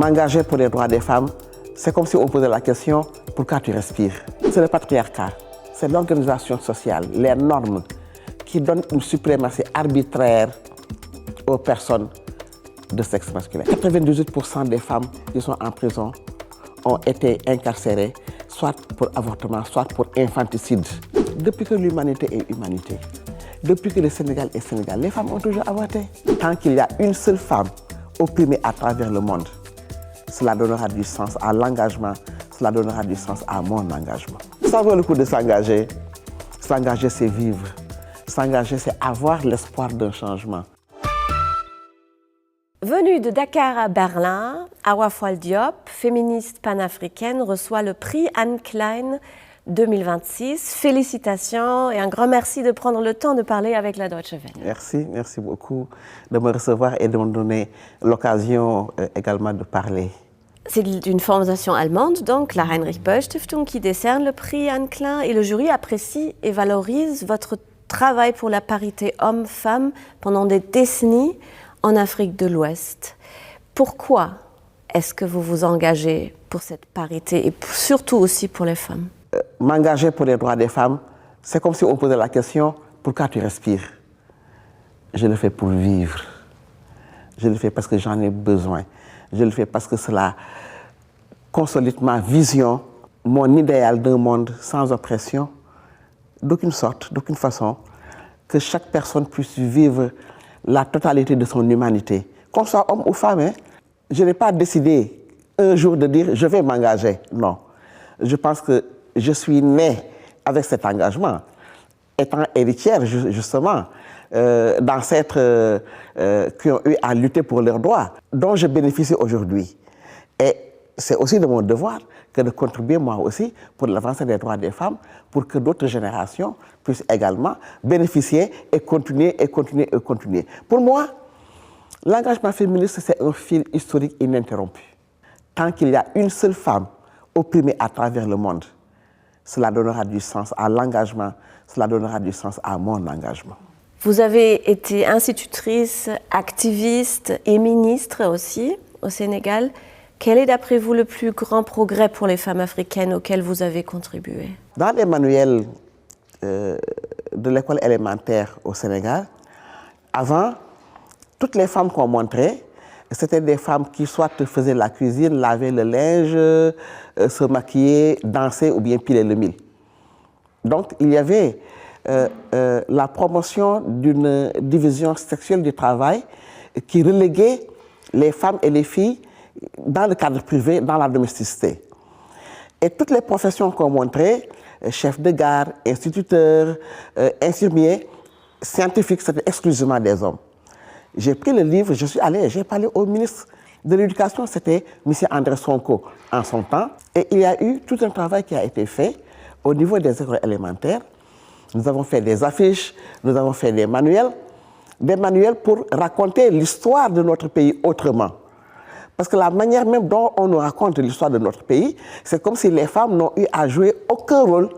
M'engager pour les droits des femmes, c'est comme si on posait la question « Pourquoi tu respires ?» C'est le patriarcat, c'est l'organisation sociale, les normes qui donnent une suprématie arbitraire aux personnes de sexe masculin. 98% des femmes qui sont en prison ont été incarcérées, soit pour avortement, soit pour infanticide. Depuis que l'humanité est humanité, depuis que le Sénégal est Sénégal, les femmes ont toujours avorté. Tant qu'il y a une seule femme opprimée à travers le monde, cela donnera du sens à l'engagement, cela donnera du sens à mon engagement. Ça vaut le coup de s'engager. S'engager, c'est vivre. S'engager, c'est avoir l'espoir d'un changement. Venue de Dakar à Berlin, Awa Fall Diop, féministe panafricaine, reçoit le prix Anne Klein 2026. Félicitations et un grand merci de prendre le temps de parler avec la Deutsche Welle. Merci beaucoup de me recevoir et de me donner l'occasion également de parler. C'est une fondation allemande, donc la Heinrich Böll Stiftung, qui décerne le prix Anne Klein et le jury apprécie et valorise votre travail pour la parité homme-femme pendant des décennies en Afrique de l'Ouest. Pourquoi est-ce que vous vous engagez pour cette parité et surtout aussi pour les femmes? M'engager pour les droits des femmes, c'est comme si on posait la question « Pourquoi tu respires ?» Je le fais pour vivre. Je le fais parce que j'en ai besoin. Je le fais parce que cela consolide ma vision, mon idéal d'un monde sans oppression, d'aucune sorte, d'aucune façon, que chaque personne puisse vivre la totalité de son humanité, qu'on soit homme ou femme. Hein. Je n'ai pas décidé un jour de dire « je vais m'engager ». Non. Je pense que je suis née avec cet engagement, étant héritière justement d'ancêtres qui ont eu à lutter pour leurs droits, dont je bénéficie aujourd'hui. Et c'est aussi de mon devoir que de contribuer moi aussi pour l'avancée des droits des femmes, pour que d'autres générations puissent également bénéficier et continuer. Pour moi, l'engagement féministe, c'est un fil historique ininterrompu. Tant qu'il y a une seule femme opprimée à travers le monde, cela donnera du sens à l'engagement, cela donnera du sens à mon engagement. Vous avez été institutrice, activiste et ministre aussi au Sénégal. Quel est d'après vous le plus grand progrès pour les femmes africaines auquel vous avez contribué? Dans les manuels de l'école élémentaire au Sénégal, avant, toutes les femmes qu'on montrait, c'était des femmes qui soit faisaient la cuisine, lavaient le linge, se maquillaient, dansaient ou bien pilaient le mil. Donc il y avait la promotion d'une division sexuelle du travail qui reléguait les femmes et les filles dans le cadre privé, dans la domesticité. Et toutes les professions qu'on montrait, chef de gare, instituteur, infirmier, scientifique, c'était exclusivement des hommes. J'ai pris le livre, je suis allé, j'ai parlé au ministre de l'Éducation, c'était M. André Sonko en son temps. Et il y a eu tout un travail qui a été fait au niveau des écoles élémentaires. Nous avons fait des affiches, nous avons fait des manuels pour raconter l'histoire de notre pays autrement. Parce que la manière même dont on nous raconte l'histoire de notre pays, c'est comme si les femmes n'ont eu à jouer aucun rôle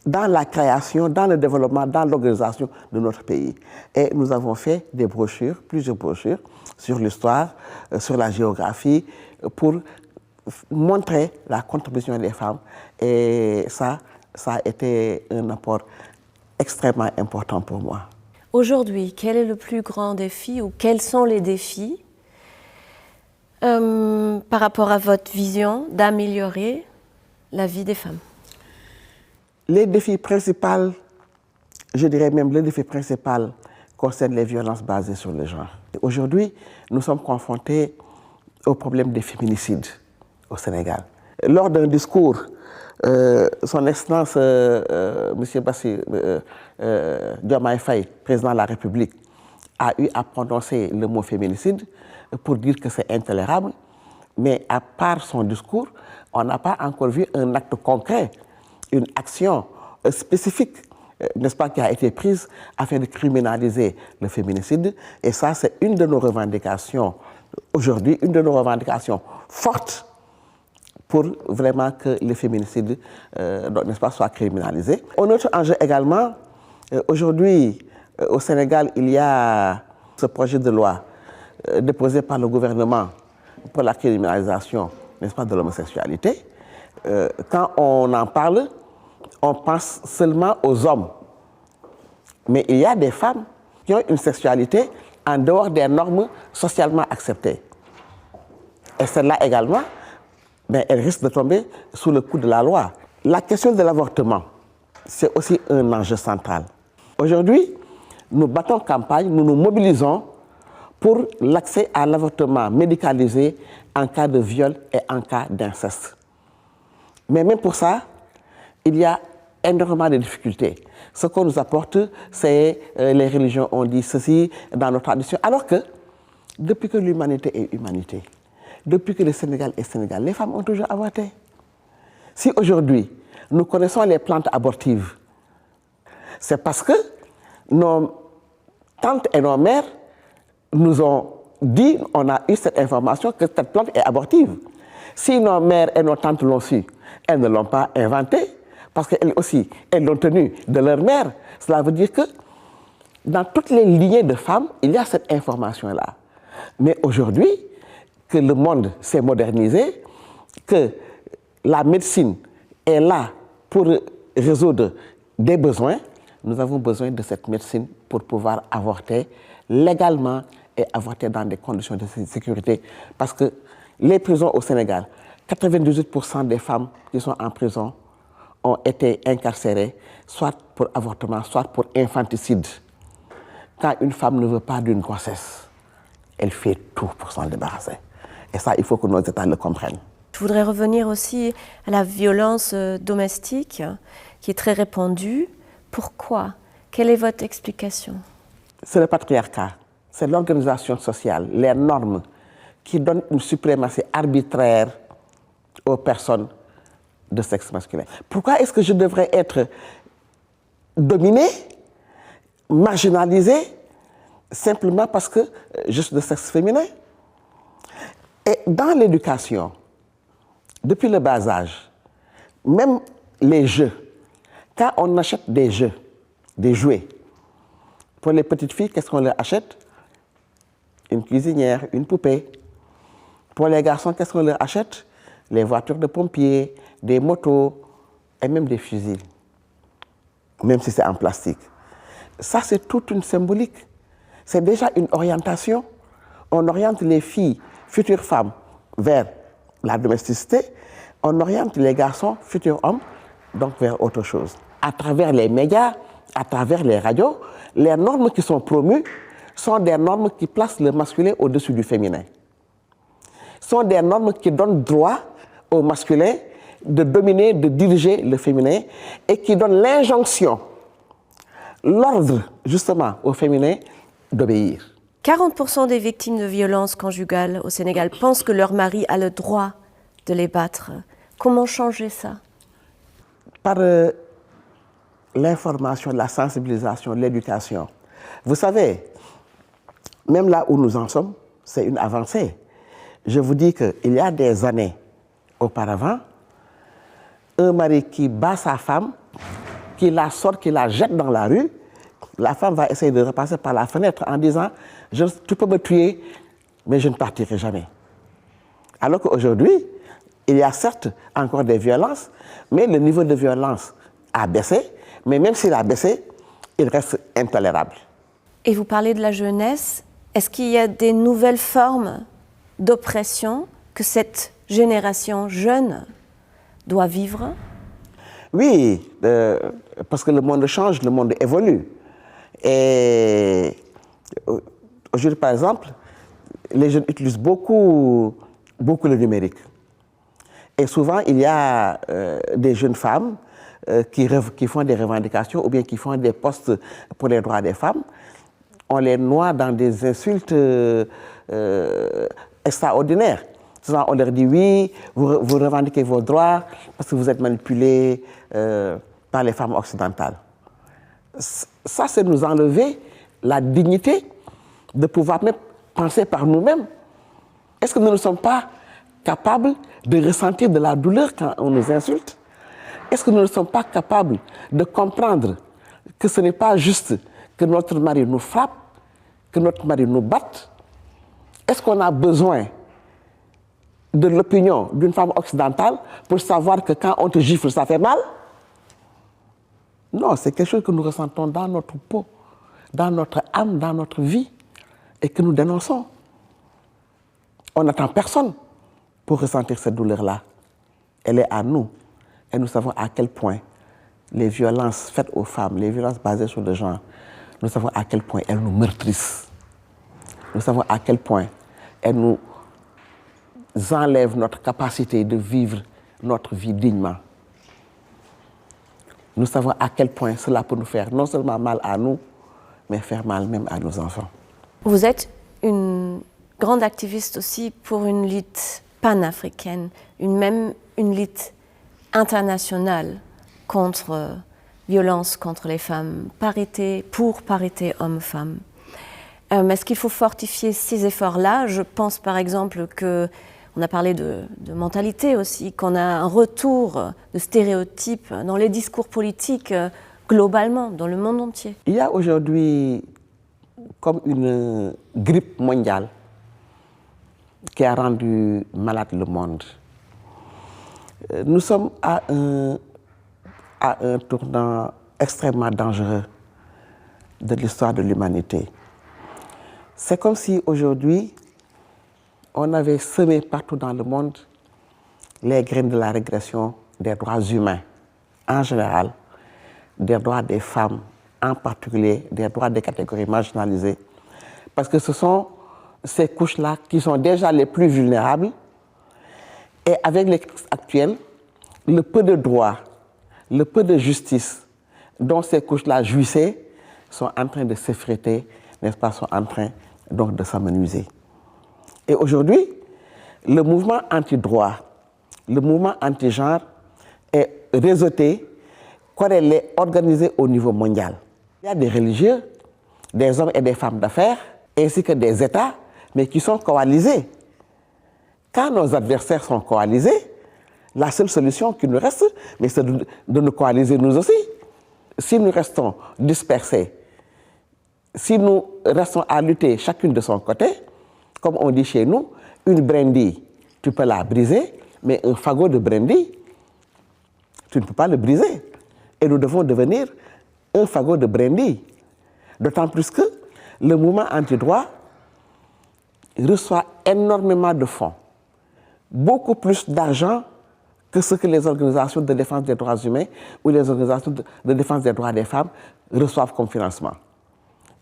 dans la création, dans le développement, dans l'organisation de notre pays. Et nous avons fait des brochures, plusieurs brochures, sur l'histoire, sur la géographie, pour montrer la contribution des femmes. Et ça a été un apport extrêmement important pour moi. Aujourd'hui, quel est le plus grand défi ou quels sont les défis par rapport à votre vision d'améliorer la vie des femmes? Les défis principaux, je dirais même le défi principal, concerne les violences basées sur le genre. Aujourd'hui, nous sommes confrontés au problème des féminicides au Sénégal. Lors d'un discours, son Excellence M. Diomaye Faye, président de la République, a eu à prononcer le mot féminicide pour dire que c'est intolérable, mais à part son discours, on n'a pas encore vu un acte concret, une action spécifique, n'est-ce pas, qui a été prise afin de criminaliser le féminicide. Et ça, c'est une de nos revendications aujourd'hui, une de nos revendications fortes pour vraiment que le féminicide, n'est-ce pas, soit criminalisé. Un autre enjeu également, aujourd'hui, au Sénégal, il y a ce projet de loi déposé par le gouvernement pour la criminalisation, n'est-ce pas, de l'homosexualité, quand on en parle, on pense seulement aux hommes. Mais il y a des femmes qui ont une sexualité en dehors des normes socialement acceptées. Et celle-là également, elle risque de tomber sous le coup de la loi. La question de l'avortement, c'est aussi un enjeu central. Aujourd'hui, nous battons campagne, nous nous mobilisons pour l'accès à l'avortement médicalisé en cas de viol et en cas d'inceste. Mais même pour ça, il y a énormément de difficultés. Ce qu'on nous apporte, c'est les religions ont dit ceci dans nos traditions. Alors que, depuis que l'humanité est humanité, depuis que le Sénégal est Sénégal, les femmes ont toujours avorté. Si aujourd'hui, nous connaissons les plantes abortives, c'est parce que nos tantes et nos mères nous ont dit, on a eu cette information que cette plante est abortive. Si nos mères et nos tantes l'ont su, elles ne l'ont pas inventée, parce qu'elles aussi, elles l'ont tenue de leur mère. Cela veut dire que dans toutes les lignées de femmes, il y a cette information-là. Mais aujourd'hui, que le monde s'est modernisé, que la médecine est là pour résoudre des besoins, nous avons besoin de cette médecine pour pouvoir avorter légalement et avorter dans des conditions de sécurité. Parce que les prisons au Sénégal, 98% des femmes qui sont en prison ont été incarcérées, soit pour avortement, soit pour infanticide. Quand une femme ne veut pas d'une grossesse, elle fait tout pour s'en débarrasser. Et ça, il faut que nos États le comprennent. Je voudrais revenir aussi à la violence domestique, qui est très répandue. Pourquoi? Quelle est votre explication? C'est le patriarcat, c'est l'organisation sociale, les normes qui donnent une suprématie arbitraire aux personnes de sexe masculin. Pourquoi est-ce que je devrais être dominée, marginalisée, simplement parce que je suis de sexe féminin? Et dans l'éducation, depuis le bas âge, même les jeux, quand on achète des jeux, des jouets, pour les petites filles, qu'est-ce qu'on leur achète? Une cuisinière, une poupée. Pour les garçons, qu'est-ce qu'on leur achète? Les voitures de pompiers, des motos et même des fusils, même si c'est en plastique. Ça, c'est toute une symbolique. C'est déjà une orientation. On oriente les filles, futures femmes, vers la domesticité. On oriente les garçons, futurs hommes, donc vers autre chose. À travers les médias, à travers les radios, les normes qui sont promues sont des normes qui placent le masculin au-dessus du féminin. Sont des normes qui donnent droit au masculin de dominer, de diriger le féminin et qui donnent l'injonction, l'ordre justement au féminin d'obéir. 40% des victimes de violences conjugales au Sénégal pensent que leur mari a le droit de les battre. Comment changer ça? Par l'information, la sensibilisation, l'éducation. Vous savez, même là où nous en sommes, c'est une avancée. Je vous dis qu'il y a des années auparavant, un mari qui bat sa femme, qui la sort, qui la jette dans la rue, la femme va essayer de repasser par la fenêtre en disant « Tu peux me tuer, mais je ne partirai jamais ». Alors qu'aujourd'hui, il y a certes encore des violences, mais le niveau de violence a baissé, mais même s'il a baissé, il reste intolérable. Et vous parlez de la jeunesse. Est-ce qu'il y a des nouvelles formes d'oppression que cette génération jeune doit vivre? Oui, parce que le monde change, le monde évolue. Et aujourd'hui, par exemple, les jeunes utilisent beaucoup le numérique. Et souvent, il y a des jeunes femmes qui font des revendications ou bien qui font des postes pour les droits des femmes. On les noie dans des insultes extraordinaires. Souvent, on leur dit oui, vous revendiquez vos droits parce que vous êtes manipulés par les femmes occidentales. Ça, c'est nous enlever la dignité de pouvoir même penser par nous-mêmes. Est-ce que nous ne sommes pas capables de ressentir de la douleur quand on nous insulte? Est-ce que nous ne sommes pas capables de comprendre que ce n'est pas juste que notre mari nous frappe, que notre mari nous batte? Est-ce qu'on a besoin de l'opinion d'une femme occidentale pour savoir que quand on te gifle, ça fait mal. Non, c'est quelque chose que nous ressentons dans notre peau, dans notre âme, dans notre vie, et que nous dénonçons. On n'attend personne pour ressentir cette douleur-là. Elle est à nous. Et nous savons à quel point les violences faites aux femmes, les violences basées sur le genre, nous savons à quel point elles nous meurtrissent. Nous savons à quel point elles nous enlèvent notre capacité de vivre notre vie dignement. Nous savons à quel point cela peut nous faire non seulement mal à nous, mais faire mal même à nos enfants. Vous êtes une grande activiste aussi pour une lutte panafricaine, même une lutte internationale contre violence contre les femmes, parité, pour parité hommes-femmes. Est-ce qu'il faut fortifier ces efforts-là? Je pense par exemple qu'on a parlé de mentalité aussi, qu'on a un retour de stéréotypes dans les discours politiques globalement, dans le monde entier. Il y a aujourd'hui comme une grippe mondiale qui a rendu malade le monde. Nous sommes à un tournant extrêmement dangereux de l'histoire de l'humanité. C'est comme si aujourd'hui, on avait semé partout dans le monde les graines de la régression des droits humains en général, des droits des femmes en particulier, des droits des catégories marginalisées. Parce que ce sont ces couches-là qui sont déjà les plus vulnérables. Et avec les crises actuelles, le peu de droits, le peu de justice dont ces couches-là jouissaient sont en train de s'effriter, n'est-ce pas, sont en train donc de s'amenuiser. Et aujourd'hui, le mouvement anti-droit, le mouvement anti-genre est réseauté, corrélé, organisé au niveau mondial. Il y a des religieux, des hommes et des femmes d'affaires, ainsi que des États, mais qui sont coalisés. Quand nos adversaires sont coalisés, la seule solution qui nous reste, mais c'est de nous coaliser nous aussi. Si nous restons dispersés, si nous restons à lutter chacune de son côté, comme on dit chez nous, une brindille, tu peux la briser, mais un fagot de brindille, tu ne peux pas le briser. Et nous devons devenir un fagot de brindille. D'autant plus que le mouvement anti-droit reçoit énormément de fonds, beaucoup plus d'argent que ce que les organisations de défense des droits humains ou les organisations de défense des droits des femmes reçoivent comme financement.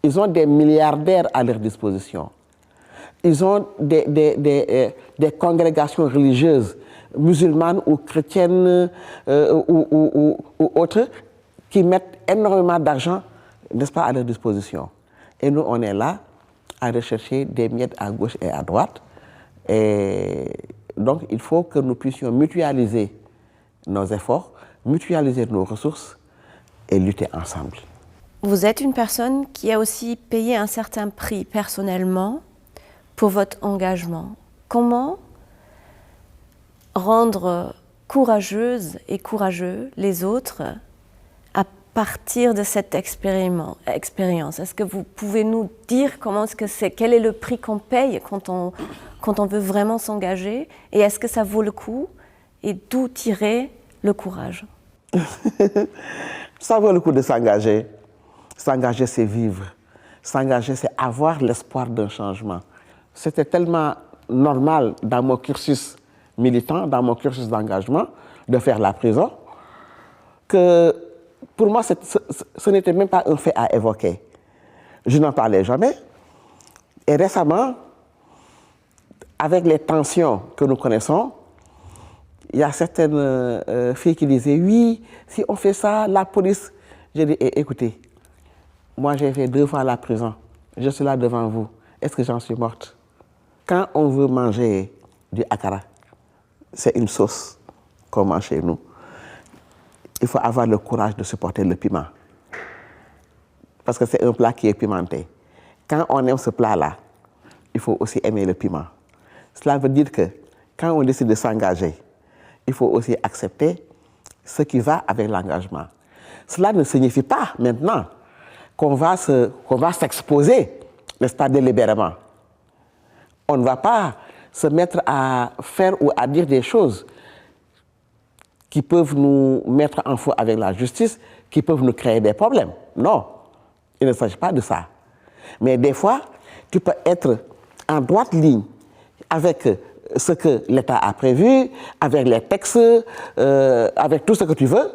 Ils ont des milliardaires à leur disposition. Ils ont des congrégations religieuses, musulmanes ou chrétiennes ou autres, qui mettent énormément d'argent, n'est-ce pas, à leur disposition. Et nous, on est là à rechercher des miettes à gauche et à droite. Et donc, il faut que nous puissions mutualiser nos efforts, mutualiser nos ressources et lutter ensemble. Vous êtes une personne qui a aussi payé un certain prix personnellement pour votre engagement. Comment rendre courageuses et courageux les autres à partir de cette expérience? Est-ce que vous pouvez nous dire comment est-ce que c'est, quel est le prix qu'on paye quand on veut vraiment s'engager, et est-ce que ça vaut le coup, et d'où tirer le courage? Ça vaut le coup de s'engager. S'engager, c'est vivre. S'engager, c'est avoir l'espoir d'un changement. C'était tellement normal dans mon cursus militant, dans mon cursus d'engagement, de faire la prison, que pour moi, ce n'était même pas un fait à évoquer. Je n'en parlais jamais. Et récemment, avec les tensions que nous connaissons, il y a certaines filles qui disaient « Oui, si on fait ça, la police… » J'ai dit eh, « Écoutez, moi j'ai fait 2 fois la prison. Je suis là devant vous. Est-ce que j'en suis morte ?» Quand on veut manger du akara, c'est une sauce qu'on mange chez nous. Il faut avoir le courage de supporter le piment. Parce que c'est un plat qui est pimenté. Quand on aime ce plat-là, il faut aussi aimer le piment. Cela veut dire que quand on décide de s'engager, il faut aussi accepter ce qui va avec l'engagement. Cela ne signifie pas maintenant qu'on va s'exposer, n'est-ce pas, délibérément. On ne va pas se mettre à faire ou à dire des choses qui peuvent nous mettre en faux avec la justice, qui peuvent nous créer des problèmes. Non, il ne s'agit pas de ça. Mais des fois, tu peux être en droite ligne avec ce que l'État a prévu, avec les textes, avec tout ce que tu veux.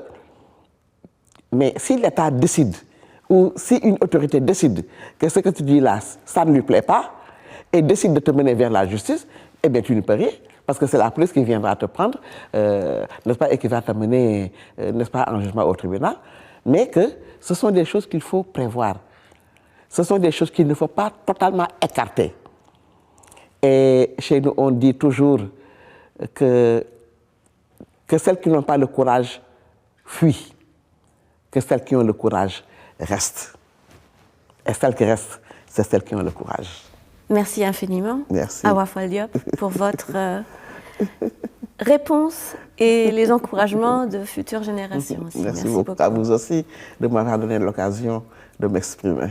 Mais si l'État décide, ou si une autorité décide que ce que tu dis là, ça ne lui plaît pas, et décide de te mener vers la justice, eh bien tu ne peux rien, parce que c'est la police qui viendra te prendre, n'est-ce pas, et qui va te mener, n'est-ce pas, en jugement au tribunal. Mais que ce sont des choses qu'il faut prévoir. Ce sont des choses qu'il ne faut pas totalement écarter. Et chez nous, on dit toujours que celles qui n'ont pas le courage fuient, que celles qui ont le courage restent. Et celles qui restent, c'est celles qui ont le courage. Merci infiniment, Merci. Awa Fall Diop, pour votre réponse et les encouragements de futures générations aussi. Merci beaucoup à vous aussi de m'avoir donné l'occasion de m'exprimer.